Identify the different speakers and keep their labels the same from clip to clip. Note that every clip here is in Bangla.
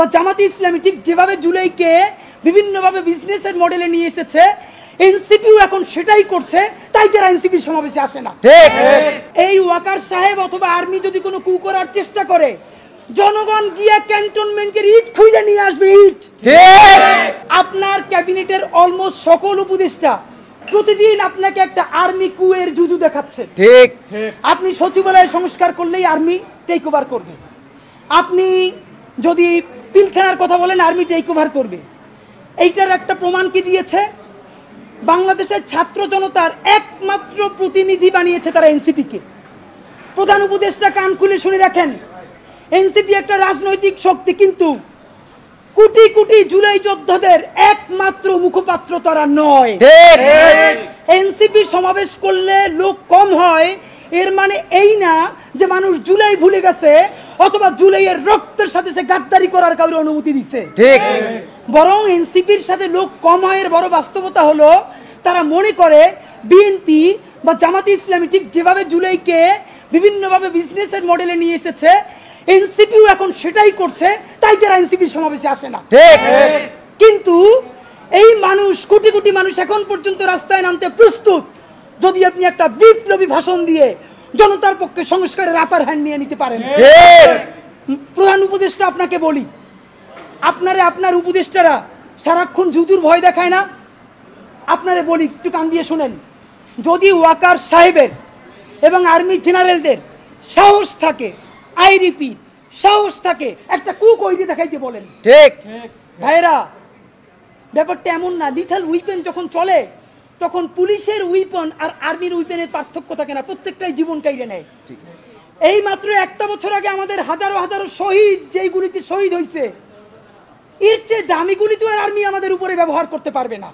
Speaker 1: বা জামাতে ইসলামী ঠিক যেভাবে জুলাইকে বিভিন্নভাবে বিজনেসের মডেলে নিয়ে এসেছে, এনসিপিও এখন সেটাই করছে, তাই তারা এনসিপির সমাবেশে আসে না। এই ওয়াকার সাহেব অথবা আর্মি যদি কোনো কু করার চেষ্টা করে, জনগণ গিয়ে ক্যান্টনমেন্টের ইট খুঁজে নিয়ে আসবে। ইট আপনার ক্যাবিনেটের অলমোস্ট সকল উপদেষ্টা প্রতিদিন আপনাকে একটা আর্মি কুয়ের জুজু দেখাচ্ছে। ঠিক, আপনি সচিবালয় সংস্কার করলেই আর্মি টেক ওভার করবে, আপনি যদি পিলখানার কথা বলেন আর্মি টেক ওভার করবে। এইটার একটা প্রমাণ কি দিয়েছে? বাংলাদেশের ছাত্র জনতার একমাত্র প্রতিনিধি বানিয়েছে তারা এনসিপিকে। প্রধান উপদেষ্টা কান খুলে শুনে রাখেন, এনসিপি একটা রাজনৈতিক শক্তি, কিন্তু কোটি কোটি জুলাই যোদ্ধাদের একমাত্র মুখপাত্র তারা নয়। এনসিপি সমাবেশ করলে লোক কম হয় এর মানে এই না যে মানুষ জুলাই ভুলে গেছে অথবা জুলাইয়ের রক্তের সাথে সে গাদ্দারি করার কাউকে অনুমতি দিচ্ছে। ঠিক, বরং এনসিপির সাথে লোক কম হয় এর বড় বাস্তবতা হলো তারা মনে করে বিএনপি বা জামাতে ইসলামী ঠিক যেভাবে জুলাইকে বিভিন্নভাবে বিজনেসের মডেলে নিয়ে এসেছে, এনসিপিও এখন সেটাই করছে, তাই তারা এনসিপির সমাবেশে আসে না। কিন্তু এই মানুষ, কোটি কোটি মানুষ এখন পর্যন্ত রাস্তায় নামতে প্রস্তুত যদি আপনি একটা বিপ্লবী ভাষণ দিয়ে জনতার পক্ষে সংস্কারের আপার হ্যান্ড নিয়ে নিতে পারেন। প্রধান উপদেষ্টা আপনাকে বলি, আপনার উপদেষ্টারা সারাক্ষণ জুজুর ভয় দেখায় না? আপনারে বলি, একটু কান দিয়ে শুনেন, যদি ওয়াকার সাহেবের এবং আর্মি জেনারেলদের সাহস থাকে, আই রিপিট সাহস থাকে, একটা কুক ওইদি দেখাইতে বলেন। ঠিক ভাইরা, ব্যাপারটা এমন না। লিথাল উইপেন যখন চলে তখন পুলিশের উইপন আর আর্মির উইপেনের পার্থক্য থাকে না, প্রত্যেকটাই জীবন কাইরে নেয়। এই মাত্র একটা বছর আগে আমাদের হাজারো হাজারো শহীদ যেই গুলিতে শহীদ হয়েছে, এর চেয়ে দামি গুলি তো আর আর্মি আমাদের উপরে ব্যবহার করতে পারবে না।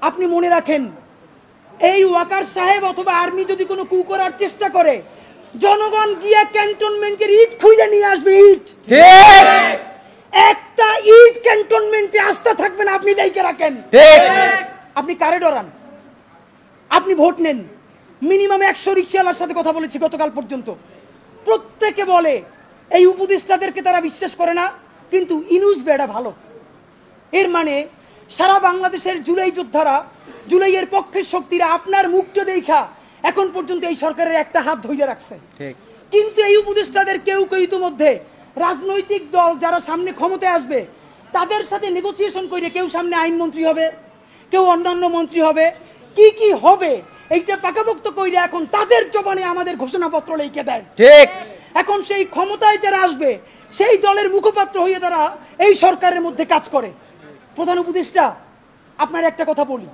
Speaker 1: আপনি মনে রাখেন, এই ওয়াকার সাহেব অথবা আর্মি যদি কোনো কু করার চেষ্টা করে, জনগণ গিয়ে ক্যান্টনমেন্টের ইট খুঁজে নিয়ে আসবে। ইট একটা ইট ক্যান্টনমেন্টে আস্থা থাকবে না, আপনি লাইকে রাখেন। আপনি কারে ডরান? আপনি ভোট নেন। মিনিমাম 100 রিক্সাওয়ালার সাথে কথা বলেছি গতকাল পর্যন্ত, প্রত্যেকে বলে এই উপদেষ্টাদেরকে তারা বিশ্বাস করে না, কিন্তু ইনুস বেড়া ভালো। এর মানে সারা বাংলাদেশের জুলাই যোদ্ধারা, জুলাইয়ের পক্ষের শক্তিরা আপনার মুখটা দেখা এখন পর্যন্ত এই সরকারের একটা হাত ধরে রাখছে। কিন্তু এই উপদেষ্টাদের কেউ কেউ ইতিমধ্যে রাজনৈতিক দল যারা সামনে ক্ষমতায় আসবে তাদের সাথে নেগোসিয়েশন করে কেউ সামনে আইনমন্ত্রী হবে, কেউ অন্যান্য মন্ত্রী হবে, কি কি হবে এইটা পাকাপোক্ত কইরে এখন তাদের জবানে আমাদের ঘোষণাপত্র লিখে দেয়। ঠিক, এখন সেই ক্ষমতায় যারা আসবে সেই দলের মুখপাত্র হয়ে তারা এই সরকারের মধ্যে কাজ করে। প্রধান উপদেষ্টা, আপনার একটা কথা বলি,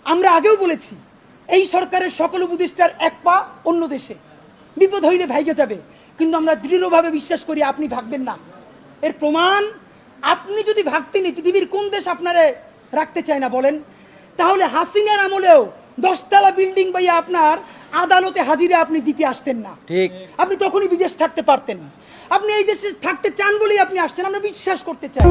Speaker 1: আমরা আগেও বলেছি এই সরকারের সকল উপদেষ্টার এক পা অন্য দেশে, বিপদ হইলে ভাইগে যাবে, কিন্তু আমরা দৃঢ়ভাবে বিশ্বাস করি আপনি ভাগবেন না। এর প্রমাণ, আপনি যদি ভাগতেন পৃথিবীর কোন দেশ আপনারে রাখতে চায় না বলেন? তাহলে হাসিনার আমলেও 10 তলা বিল্ডিং পাইয়া আপনার আদালতে হাজিরা আপনি দিতে আসতেন না। ঠিক, আপনি তখনই বিদেশ থাকতে পারতেন। আপনি এই দেশে থাকতে চান বলেই আপনি আসছেন, আমরা বিশ্বাস করতে চাই।